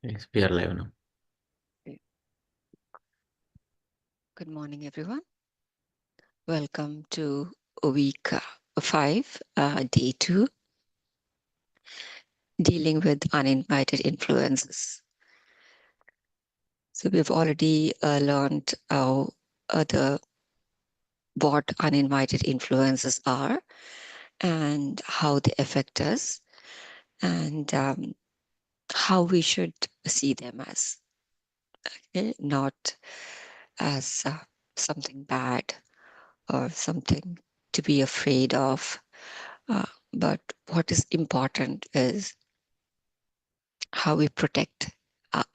Yes, we are live now. Good morning, everyone. Welcome to week 5, day 2, dealing with uninvited influences. So we've already learned what uninvited influences are and how they affect us, and how we should see them as, not as something bad or something to be afraid of. But what is important is how we protect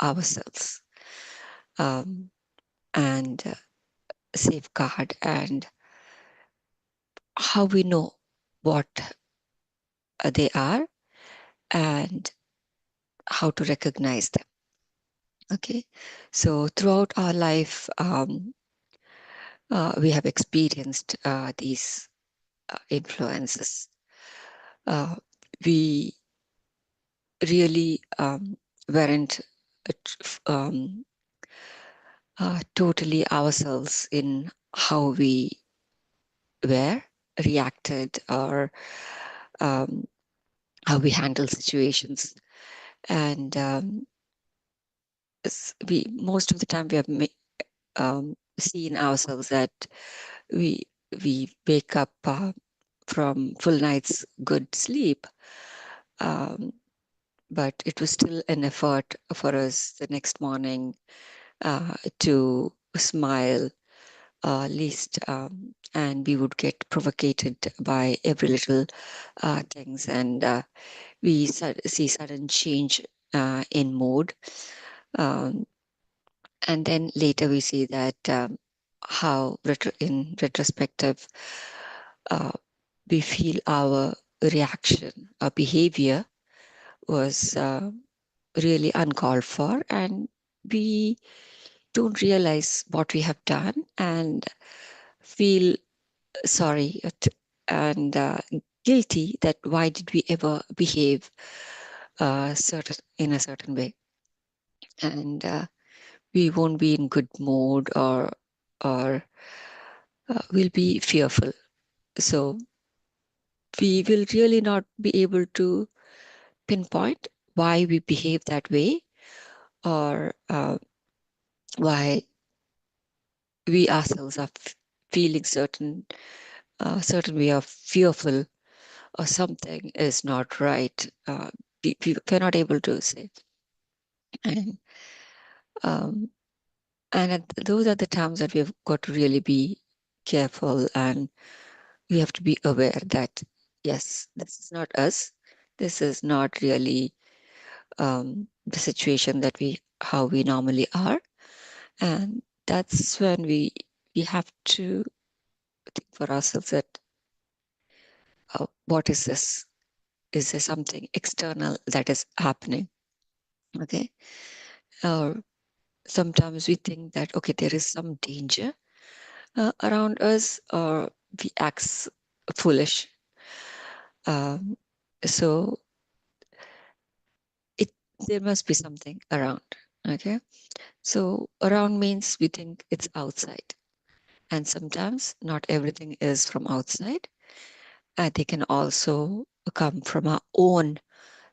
ourselves, and safeguard, and how we know what they are and how to recognize them. Okay, so throughout our life, we have experienced these influences. We really weren't um, totally ourselves in how we were, reacted, or how we handle situations. And we most of the time we have seen ourselves that we wake up from full night's good sleep, but it was still an effort for us the next morning to smile, least, and we would get provoked by every little things, and we see sudden change in mood. Um, and then later we see that how in retrospective we feel our reaction, our behavior was really uncalled for, and we don't realize what we have done and feel sorry and guilty that why did we ever behave in a certain way, and we won't be in good mood, or we'll be fearful. So we will really not be able to pinpoint why we behave that way, or why we ourselves are feeling certain way of fearful, or something is not right. We cannot able to say. And those are the times that we've got to really be careful, and we have to be aware that yes, this is not us. This is not really the situation that how we normally are, and that's when we have to think for ourselves that what is this? Is there something external that is happening? Okay, or sometimes we think that okay, there is some danger around us, or we act foolish. Um, so there must be something around. Okay, so around means we think it's outside, and sometimes not everything is from outside. They can also come from our own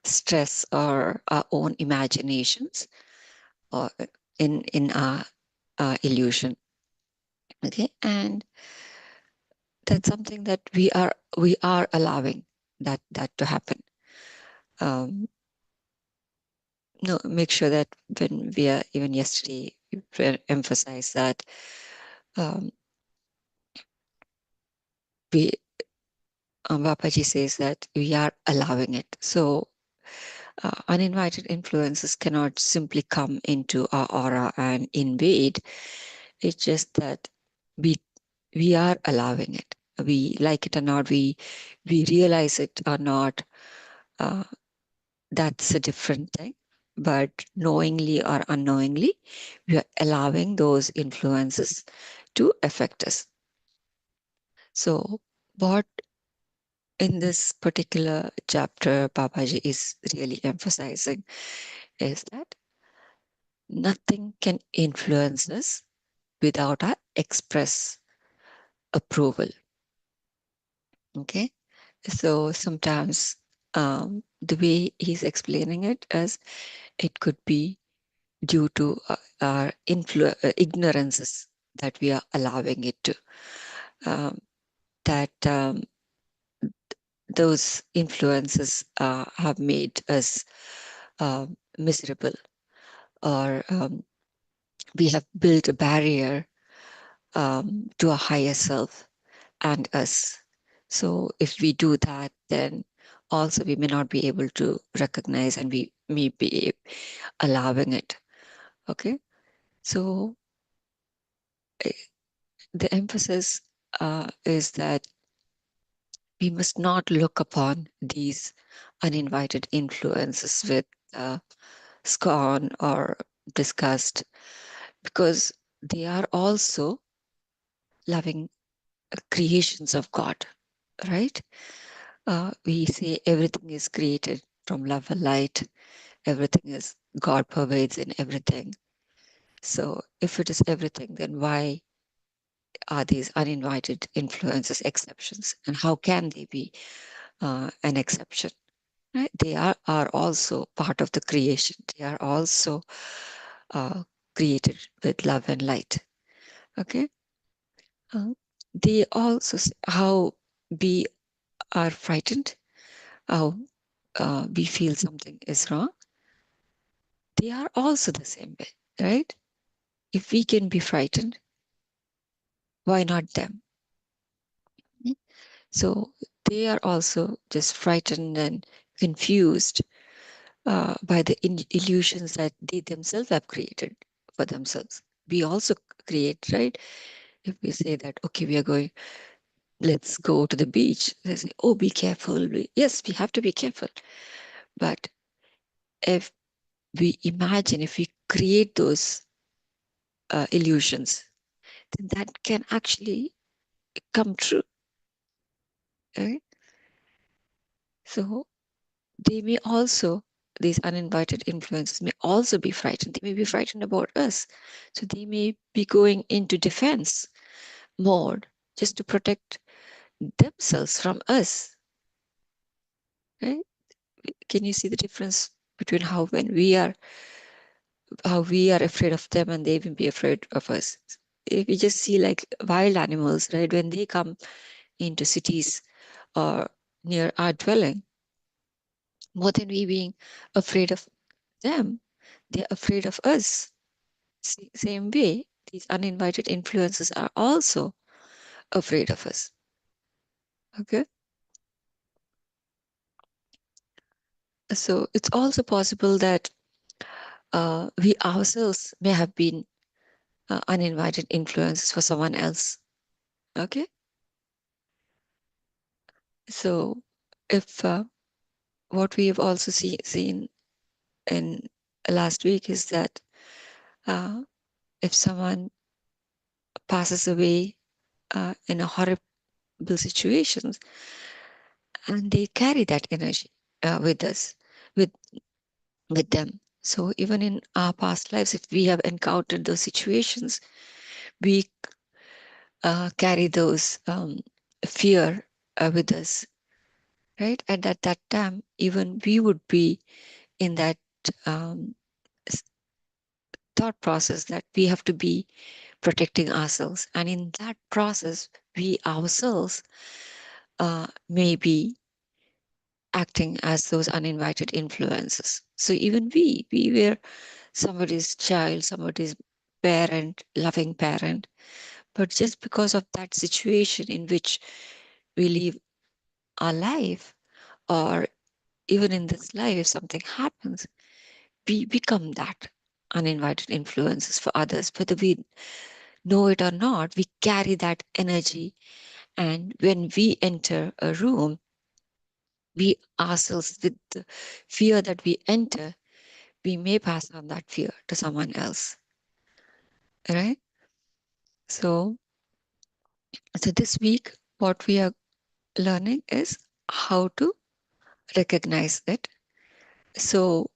stress or our own imaginations, or in our illusion. Okay, and that's something that we are allowing that to happen. No, make sure that when we are, even yesterday, we emphasize that we Babaji says that we are allowing it. So uninvited influences cannot simply come into our aura and invade. It's just that we are allowing it. We like it or not, we realize it or not. That's a different thing. But knowingly or unknowingly, we are allowing those influences to affect us. So what in this particular chapter Babaji is really emphasizing is that Nothing can influence us without our express approval. Okay. So sometimes the way he's explaining it is it could be due to our ignorances that we are allowing it to. That those influences have made us miserable, or we have built a barrier to a higher self and us. So if we do that, then also we may not be able to recognize, and we may be allowing it. Okay. So the emphasis is that we must not look upon these uninvited influences with scorn or disgust, because they are also loving creations of God, right? We say everything is created from love and light. Everything is God pervades in everything. So if it is everything, then why are these uninvited influences exceptions? And how can they be an exception? Right? They are also part of the creation. They are also uh, created with love and light. Okay. Uh, they also how we are frightened, how we feel something is wrong. They are also the same way, right? If we can be frightened, why not them? So they are also just frightened and confused by the illusions that they themselves have created for themselves. We also create, right? If we say that, okay, we are going, let's go to the beach, they say, oh, be careful. Yes, we have to be careful. But if we imagine, if we create those illusions, then that can actually come true. Right? So they may also, these uninvited influences may also be frightened. They may be frightened about us. So they may be going into defense mode just to protect themselves from us. Right? Can you see the difference between how we are afraid of them and they will be afraid of us? If we just see like wild animals, right? When they come into cities or near our dwelling, more than we being afraid of them, they're afraid of us. Same way, these uninvited influences are also afraid of us. Okay. So it's also possible that we ourselves may have been uninvited influences for someone else. Okay. So if what we have also seen in last week is that uh, if someone passes away in a horrible situations, and they carry that energy with us, with with them. So even in our past lives, if we have encountered those situations, we carry those fear with us, right? And at that time, even we would be in that um, thought process that we have to be protecting ourselves. And in that process, we ourselves may be acting as those uninvited influences. So even we were somebody's child, somebody's parent, loving parent. But just because of that situation in which we live our life, or even in this life, if something happens, we become that uninvited influences for others. Whether we know it or not, we carry that energy. And when we enter a room, we ourselves, with the fear that we enter, we may pass on that fear to someone else. Right? So, so this week, what we are learning is how to recognize it. So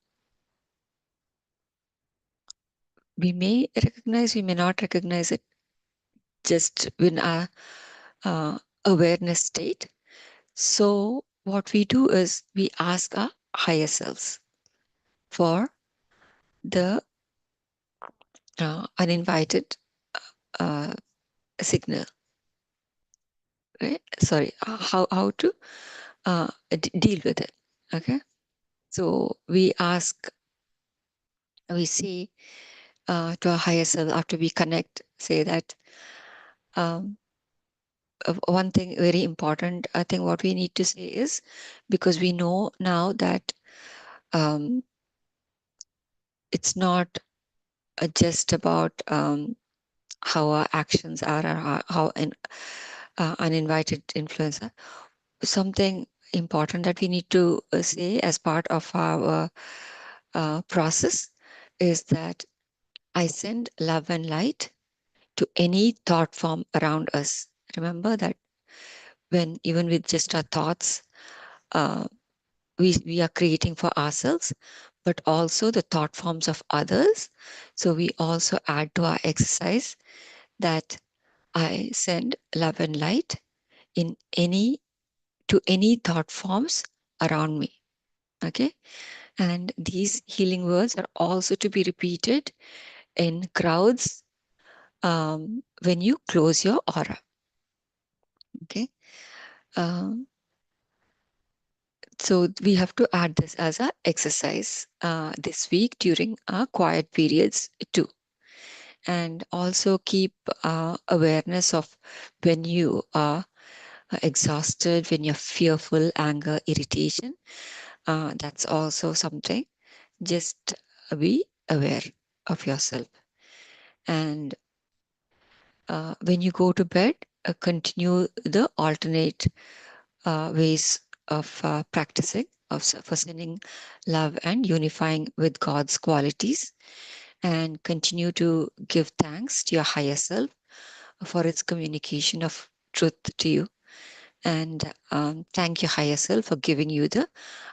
we may recognize, we may not recognize it just in our awareness state. So what we do is we ask our higher selves for the uninvited uh, signal, right? Sorry, how to deal with it. Okay. So we ask, we say to our higher self after we connect, say that um, one thing very important, I think what we need to say is, because we know now that um, it's not just about how our actions are or how an uninvited influence are. Something important that we need to say as part of our process is that I send love and light to any thought form around us. Remember that when even with just our thoughts, uh, we are creating for ourselves, but also the thought forms of others. So we also add to our exercise that I send love and light in any to any thought forms around me. Okay. And these healing words are also to be repeated in crowds when you close your aura. Okay. Um, so we have to add this as a exercise this week during our quiet periods too. And also keep awareness of when you are exhausted, when you're fearful, anger, irritation. That's also something. Just be aware of yourself. And when you go to bed, continue the alternate ways of practicing, for sending love and unifying with God's qualities, and continue to give thanks to your higher self for its communication of truth to you. And thank your higher self for giving you the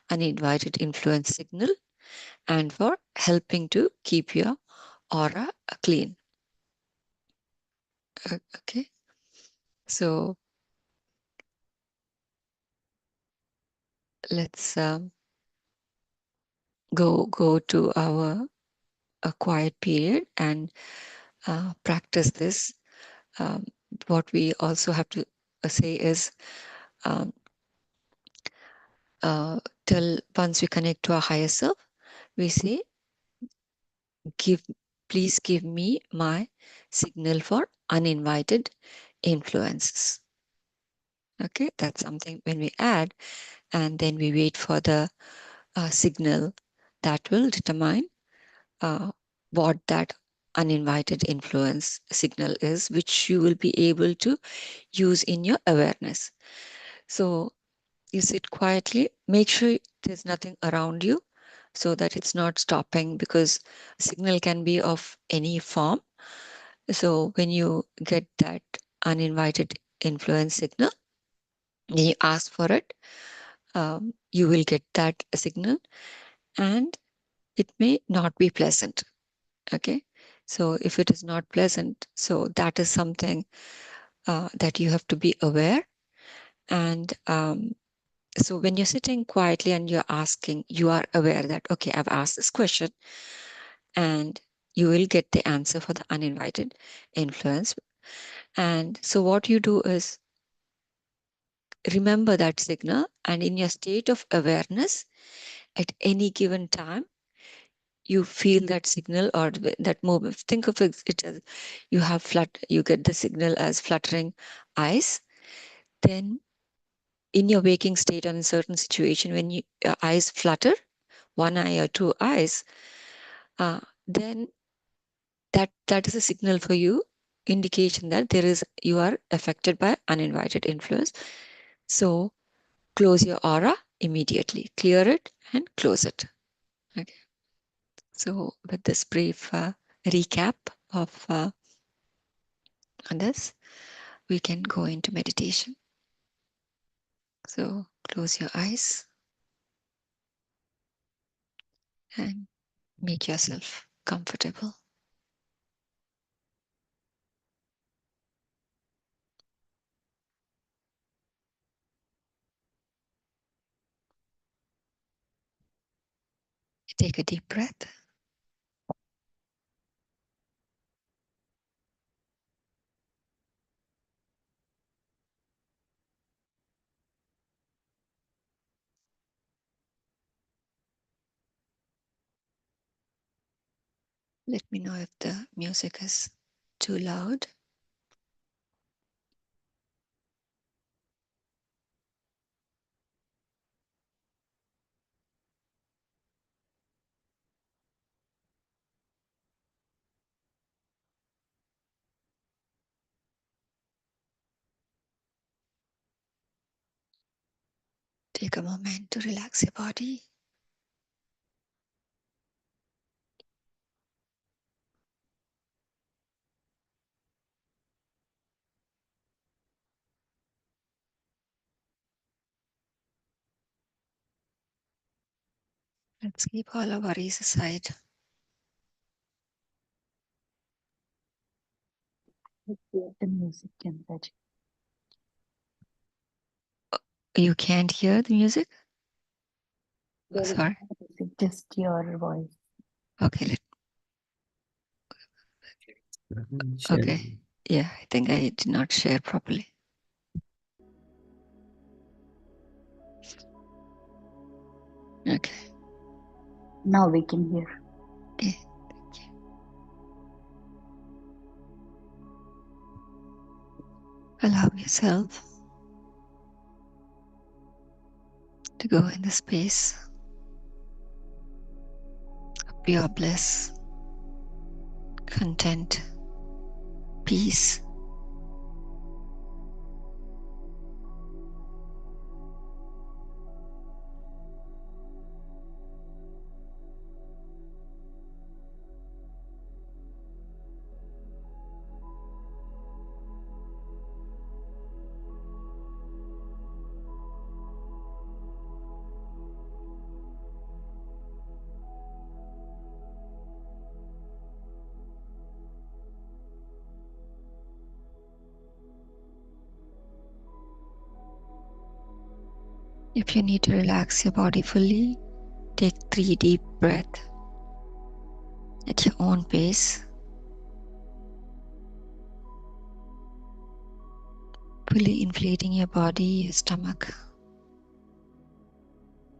uninvited influence signal and for helping to keep your aura clean. Okay. So let's go to our a quiet period and practice this. Um, what we also have to say is um, till once we connect to our higher self, we say, "Give, please give me my signal for uninvited influences." Okay, that's something when we add, and then we wait for the signal that will determine what that uninvited influence signal is, which you will be able to use in your awareness. So you sit quietly, make sure there's nothing around you so that it's not stopping, because signal can be of any form. So when you get that uninvited influence signal, then you ask for it, you will get that signal, and it may not be pleasant. Okay. So if it is not pleasant, so that is something that you have to be aware. And so when you're sitting quietly and you're asking, you are aware that, okay, I've asked this question, and you will get the answer for the uninvited influence. And so what you do is remember that signal, and in your state of awareness at any given time, you feel that signal or that moment. Think of it as you have you get the signal as fluttering eyes. Then in your waking state or in certain situation, when your eyes flutter, one eye or two eyes, then that is a signal for you, indication that you are affected by uninvited influence. So close your aura immediately, clear it and close it. Okay. So with this brief recap of this, we can go into meditation. So close your eyes and make yourself comfortable. Take a deep breath. Let me know if the music is too loud. Take a moment to relax your body. Let's keep all our worries aside. The music, Chandra. You can't hear the music? Sorry. Just your voice. Okay. Okay. Yeah, I think I did not share properly. Okay. Now we can hear. Okay. Thank you. Allow yourself to go in the space of pure bliss, content, peace. If you need to relax your body fully, take 3 deep breaths at your own pace. Fully inflating your body, your stomach.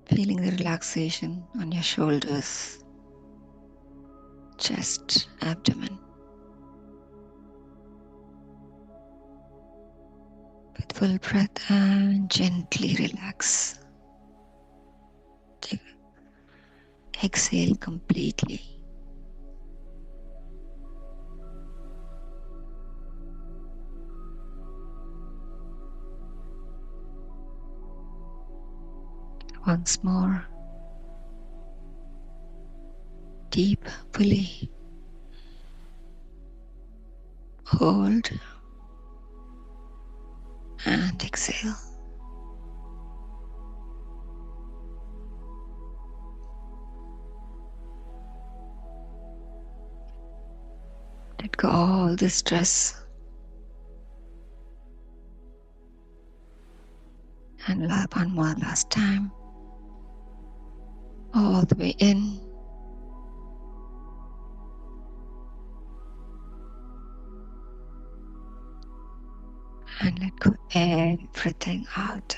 Feeling the relaxation on your shoulders, chest, abdomen. With full breath and gently relax. Exhale completely. Once more. Deep, fully. Hold and exhale. Let go all the stress. And one more last time. All the way in. And let go everything out.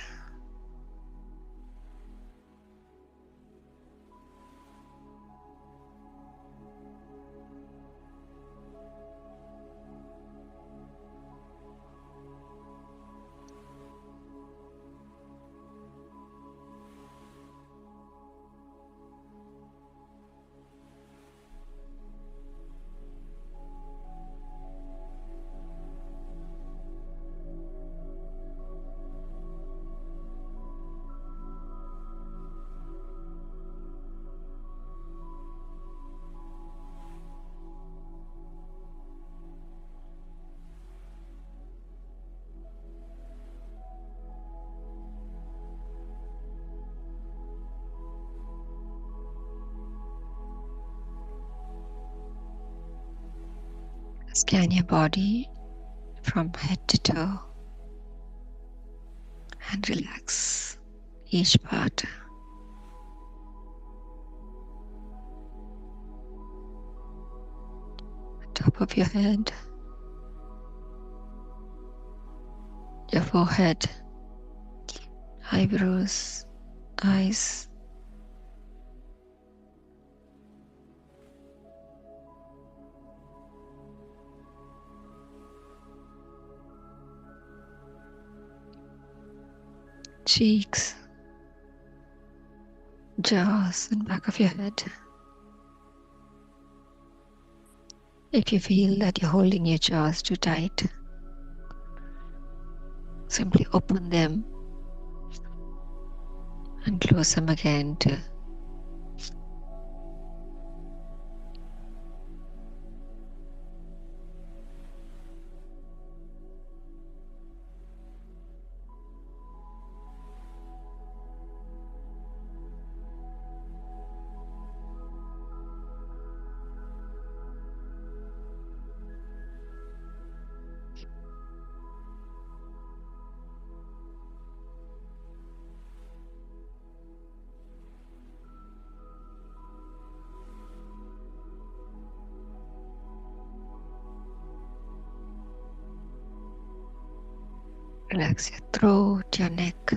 Scan your body from head to toe and relax each part. top of your head, your forehead, eyebrows, eyes, cheeks, jaws, and back of your head. If you feel that you're holding your jaws too tight, simply open them and close them again to relax your throat, your neck,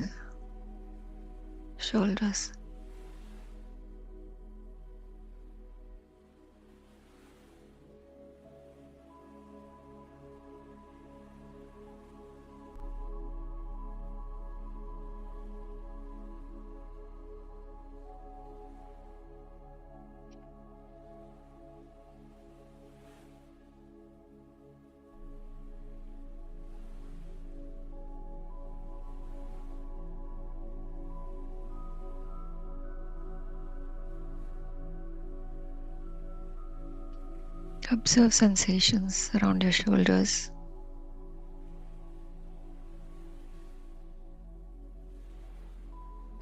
shoulders. Observe sensations around your shoulders,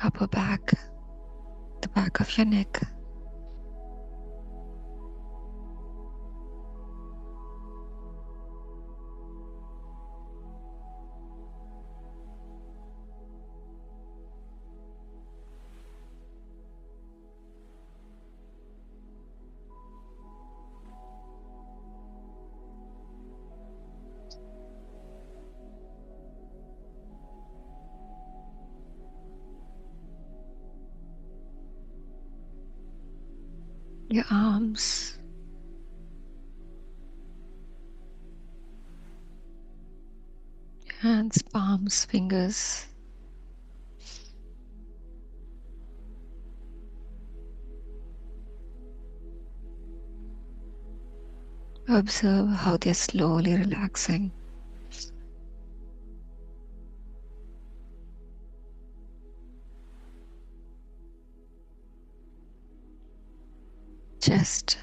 upper back, the back of your neck. Your arms, hands, palms, fingers. Observe how they're slowly relaxing. Chest,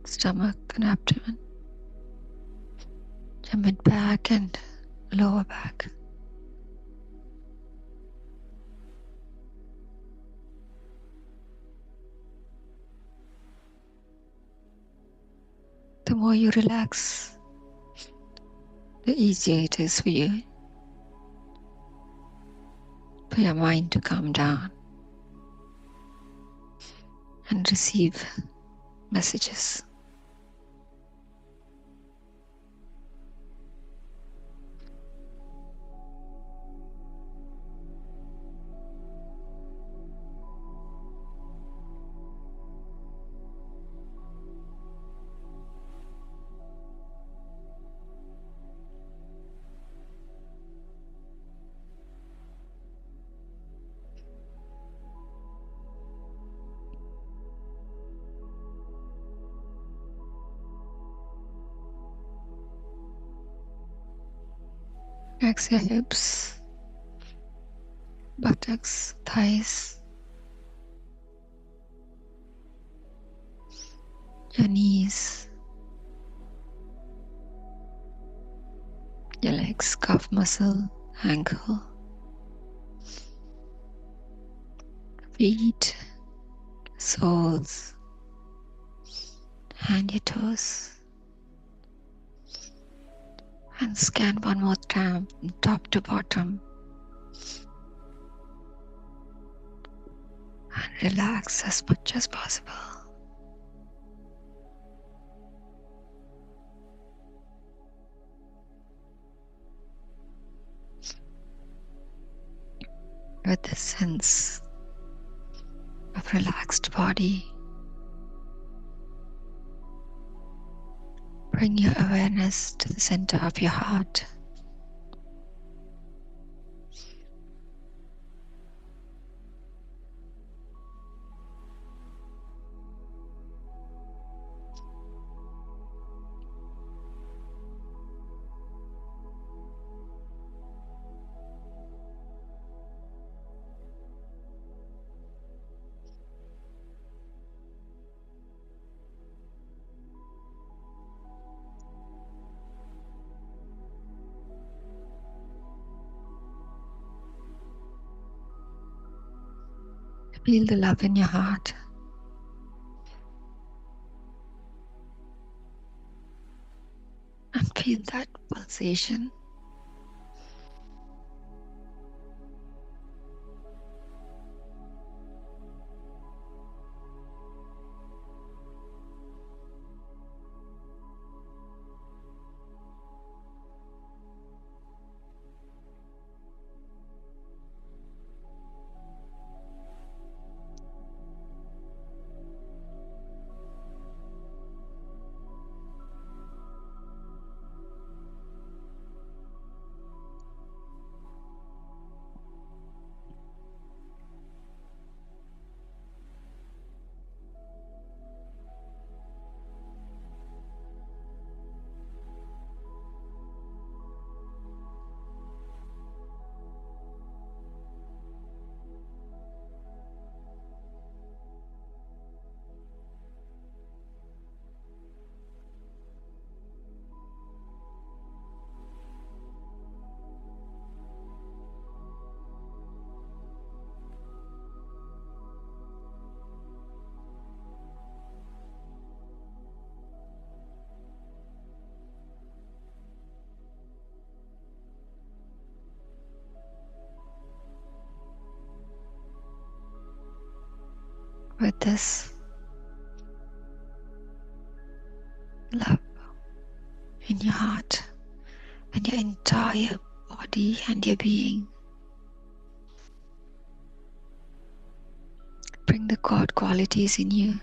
stomach, and abdomen, your mid back and lower back. The more you relax, the easier it is for you, for your mind to calm down and receive messages. Relax your hips, buttocks, thighs, your knees, your legs, calf muscle, ankle, feet, soles, and your toes. And scan one more time, top to bottom. And relax as much as possible. with this sense of relaxed body. Bring your awareness to the center of your heart. Feel the love in your heart. And feel that pulsation. With this love in your heart and your entire body and your being, bring the God qualities in you.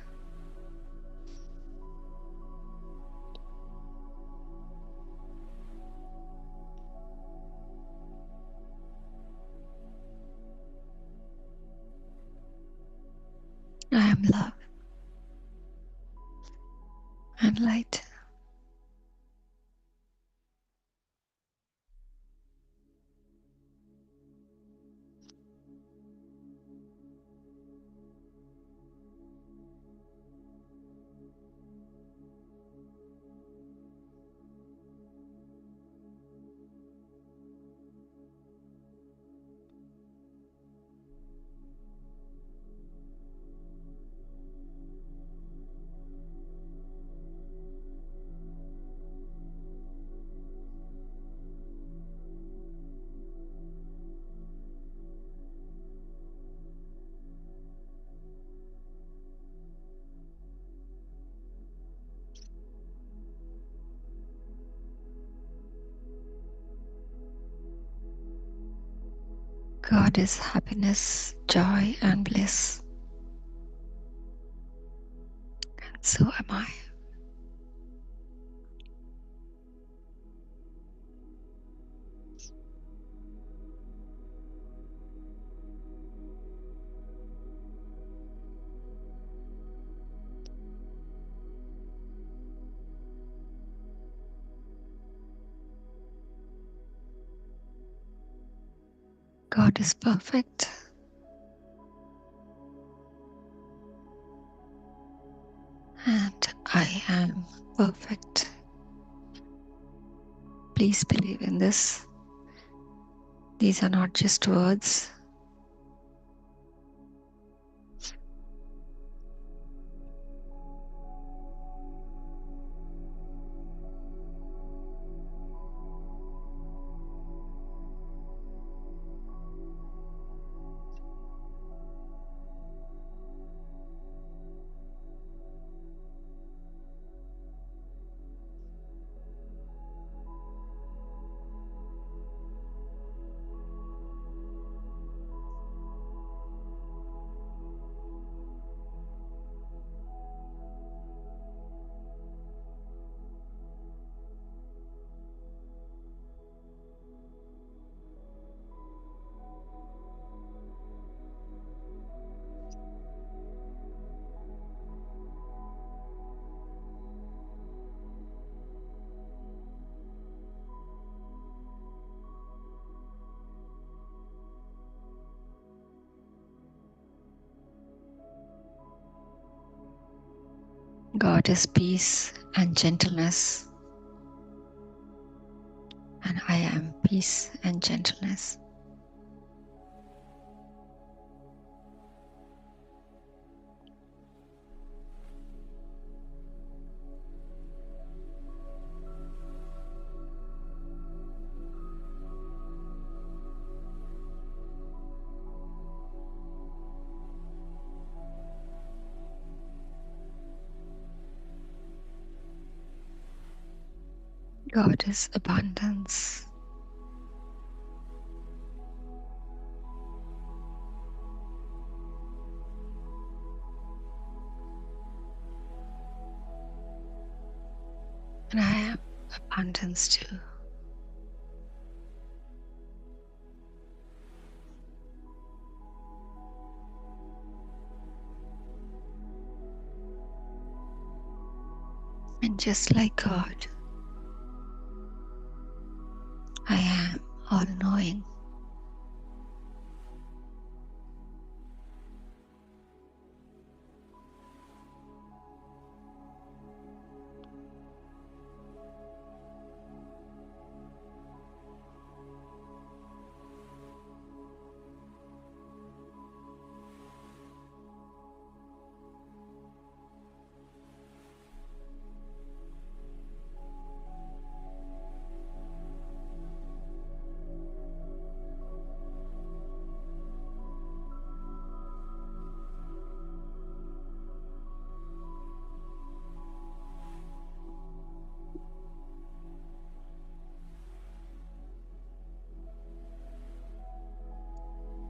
I am love and light. God is happiness, joy, and bliss. And so am I. God is perfect. And I am perfect. Please believe in this. These are not just words. God is peace and gentleness, and I am peace and gentleness. God is abundance. And I am abundance too. And just like God, I am all knowing.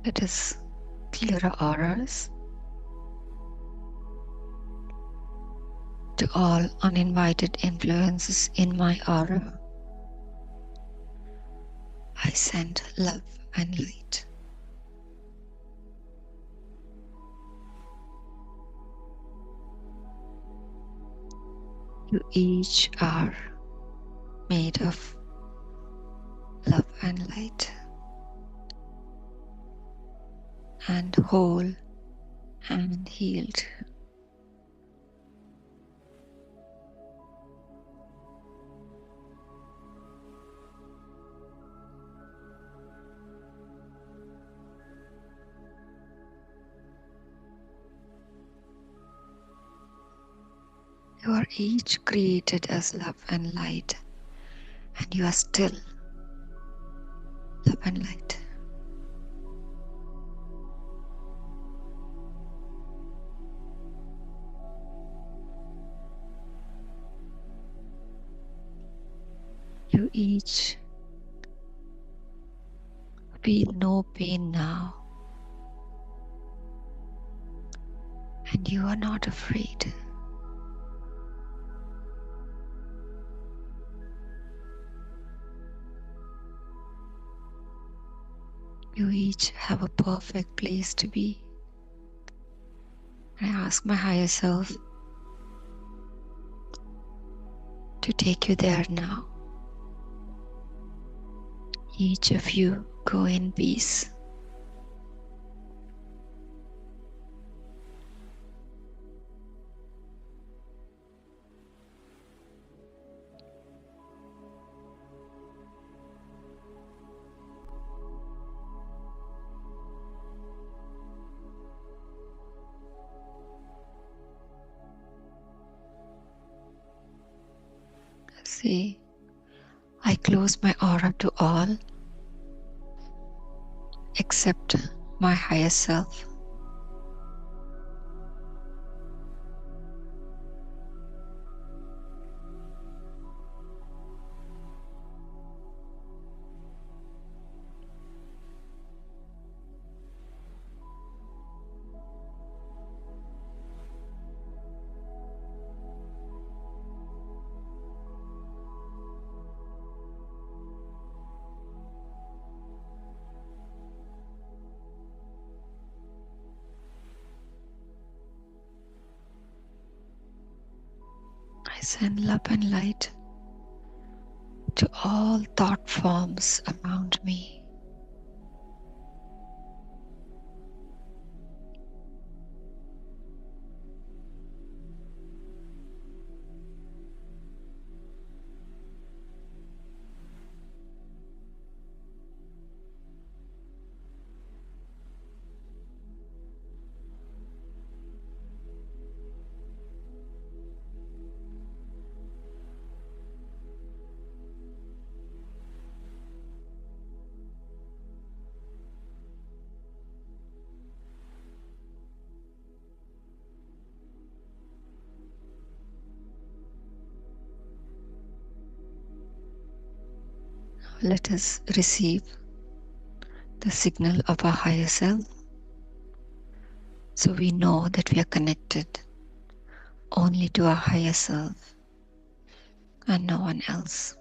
It is clearer auras to all uninvited influences in my aura. I send love and light. You each are made of love and light, and whole and healed. You are each created as love and light, and you are still love and light. You each feel no pain now, and you are not afraid. You each have a perfect place to be. I ask my higher self to take you there now. Each of you go in peace. See, I close my aura to all except my higher self. I send love and light to all thought forms around me. let us receive the signal of our higher self, so we know that we are connected only to our higher self and no one else.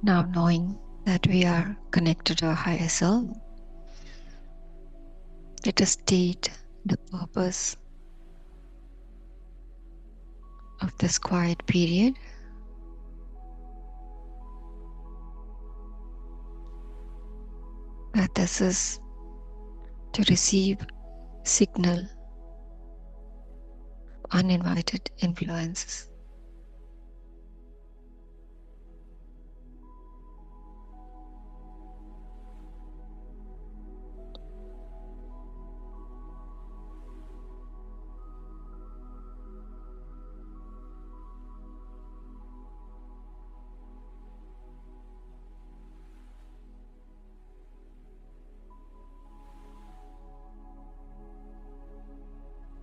Now, knowing that we are connected to our higher self, let us state the purpose of this quiet period. That this is to receive signal, uninvited influences.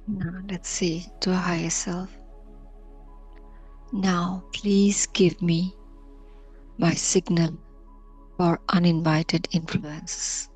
Now let's say to our higher self, now please give me my signal for uninvited influences.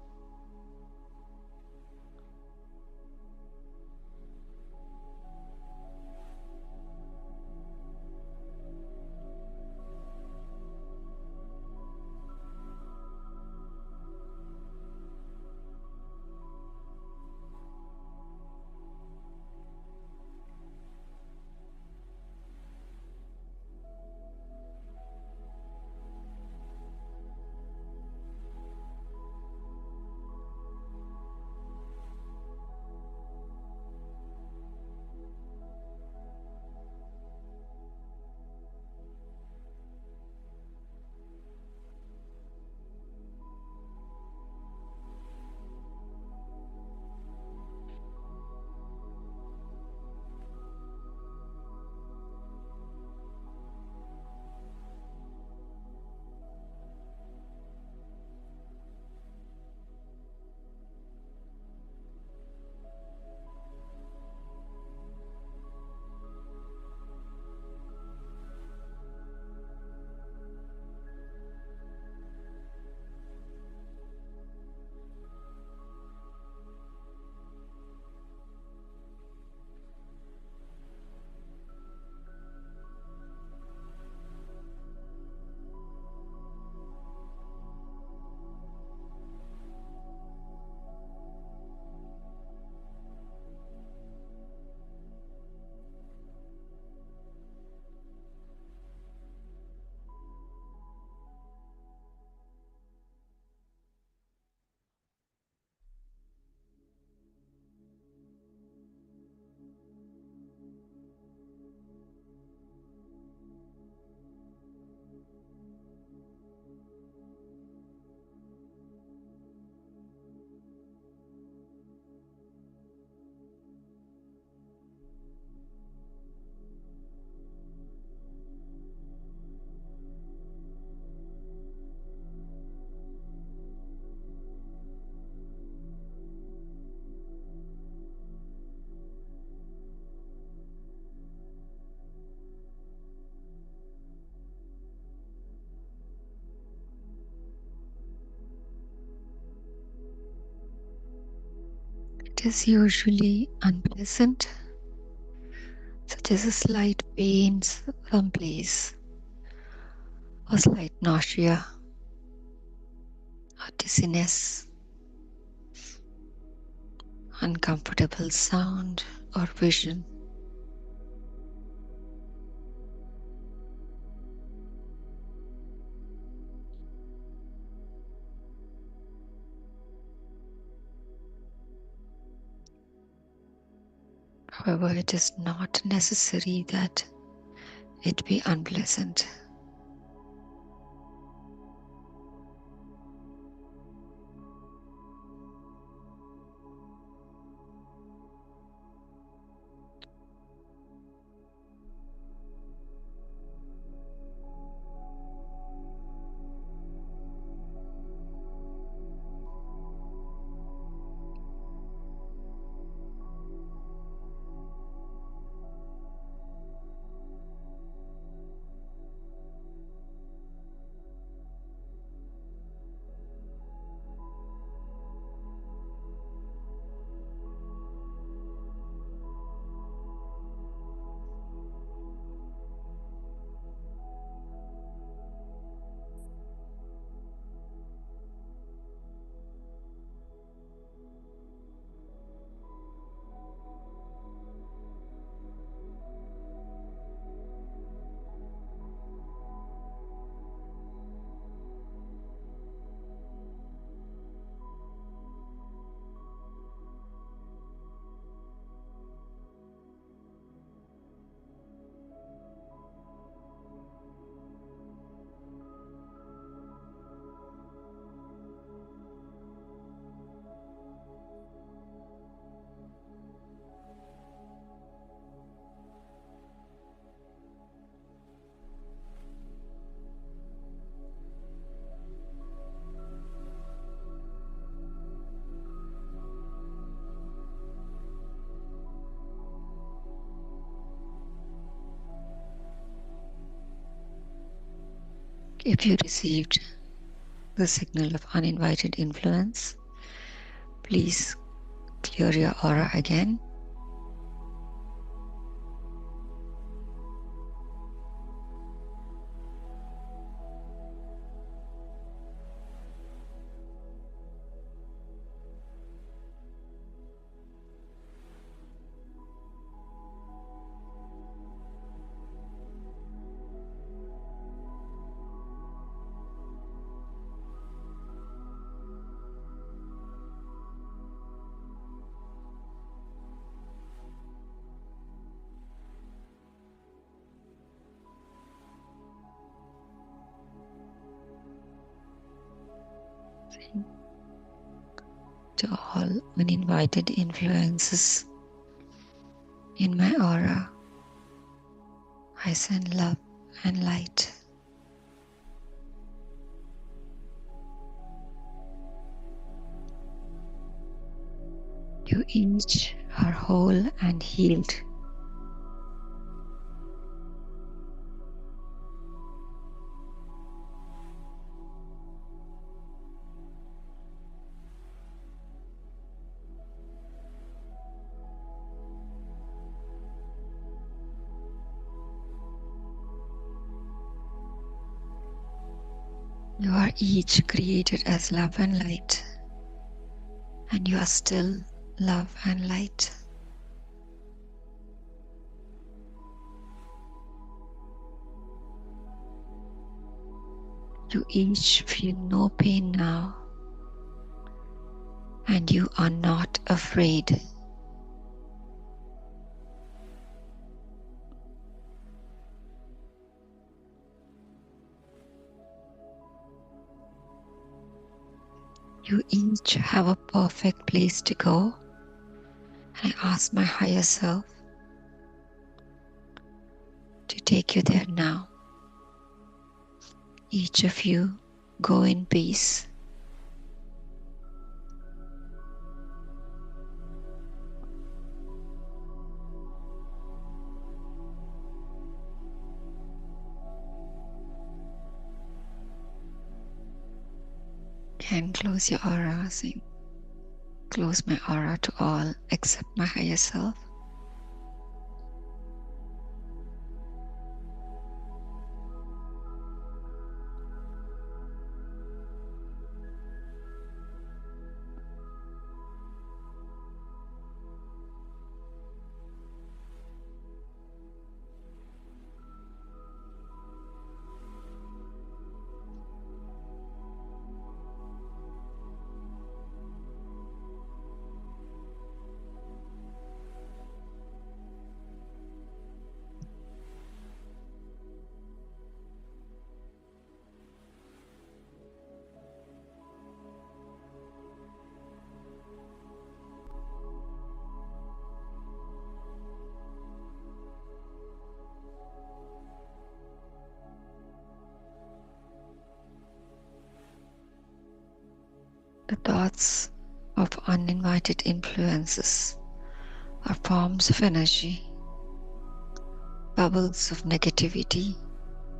It is usually unpleasant, such as a slight pain someplace, or slight nausea, or dizziness, uncomfortable sound or vision. However, it is not necessary that it be unpleasant. If you received the signal of uninvited influence, please clear your aura again. To all uninvited influences in my aura, I send love and light. You each are whole and healed. You are each created as love and light, and you are still love and light. You each feel no pain now, and you are not afraid. You each have a perfect place to go, and I ask my higher self to take you there now. Each of you go in peace. Can close your aura, saying, close my aura to all except my higher self. The thoughts of uninvited influences are forms of energy, bubbles of negativity,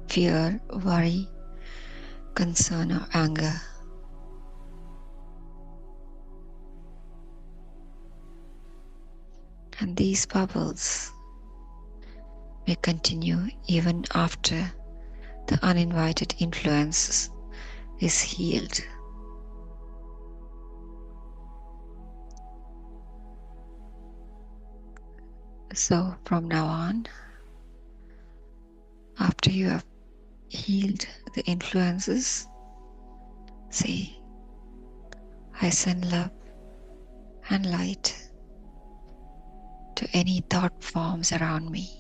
fear, worry, concern, or anger. And these bubbles may continue even after the uninvited influences is healed. So from now on, after you have healed the influences, say, I send love and light to any thought forms around me.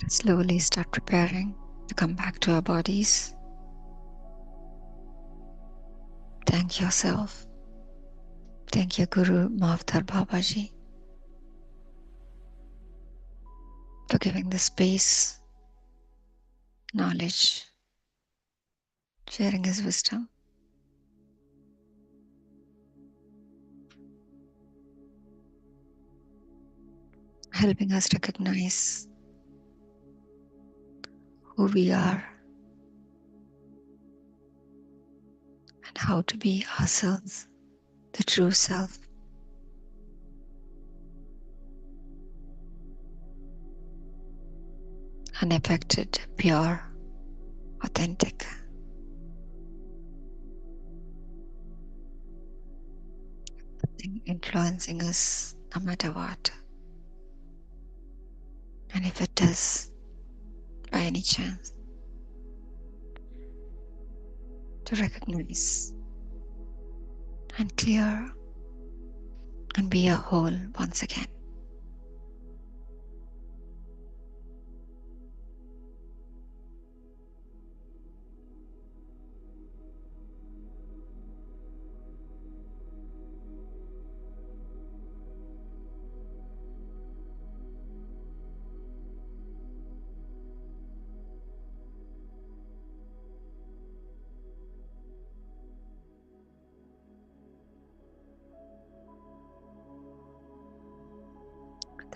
slowly start preparing to come back to our bodies. Thank yourself. Thank your Guru Mavtar Babaji for giving the space, knowledge, sharing his wisdom, helping us recognize who we are and how to be ourselves, the true self. Unaffected, pure, authentic. Nothing influencing us no matter what. And if it does, by any chance, to recognize and clear and be a whole once again.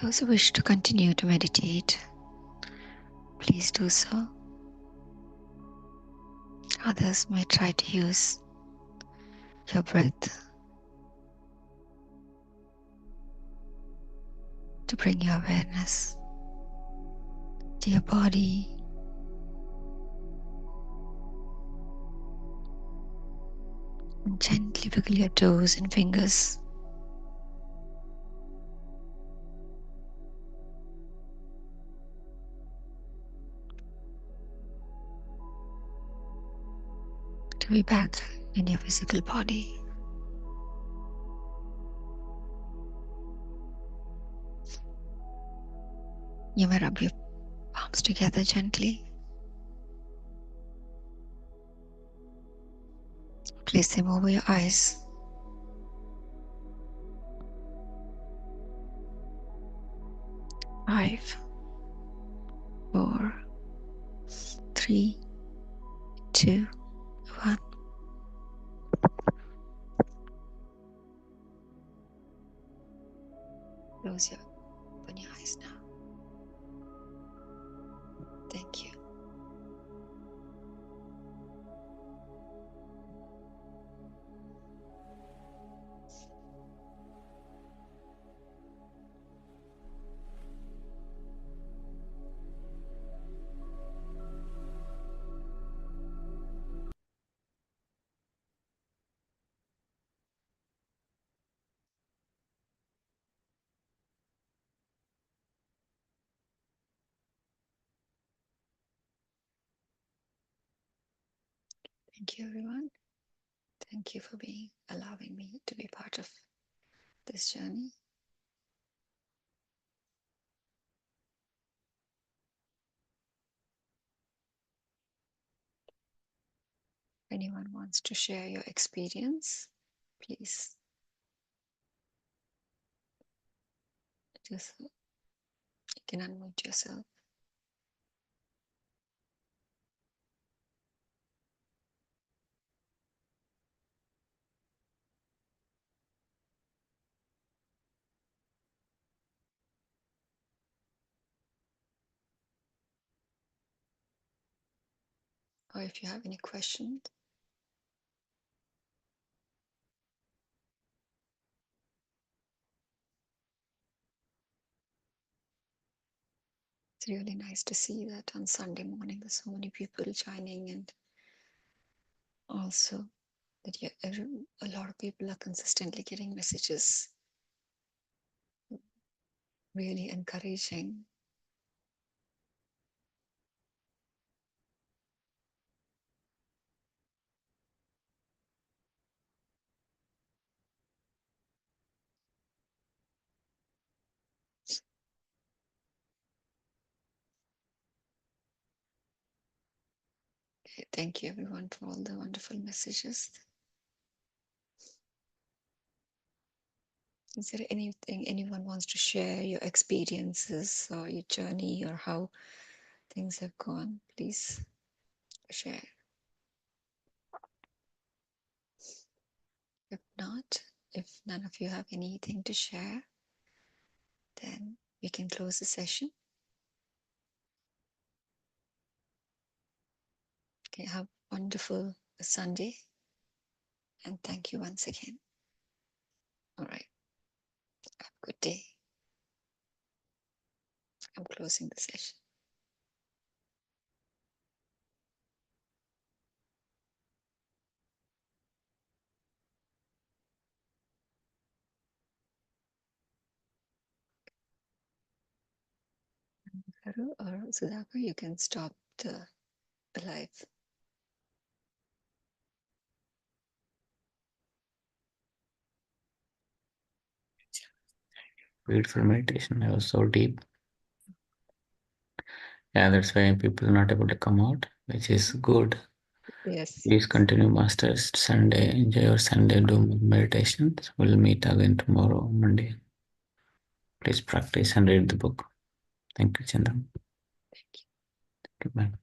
Those who wish to continue to meditate, please do so. Others may try to use your breath to bring your awareness to your body, and gently wiggle your toes and fingers. To be back in your physical body. You may rub your palms together gently. Place them over your eyes. Five, four, three, two, one. Open your eyes now. Thank you. Thank you, everyone. Thank you for allowing me to be part of this journey. If anyone wants to share your experience, please just you can unmute yourself. Or if you have any questions, it's really nice to see that on Sunday morning there's so many people joining, and also that a lot of people are consistently getting messages, really encouraging. Okay, thank you everyone for all the wonderful messages. Is there anything anyone wants to share, your experiences or your journey or how things have gone? Please share. If not, if none of you have anything to share, then we can close the session. Okay, have a wonderful Sunday. And thank you once again. All right. Have a good day. I'm closing the session. Haru or Sudhakar, you can stop the live. Beautiful meditation. It was so deep. Yeah, that's why people are not able to come out, which is good. Yes. Please continue, Masters. Sunday, enjoy your Sunday, do meditations. We'll meet again tomorrow, Monday. Please practice and read the book. Thank you, Chandra. Thank you. Goodbye.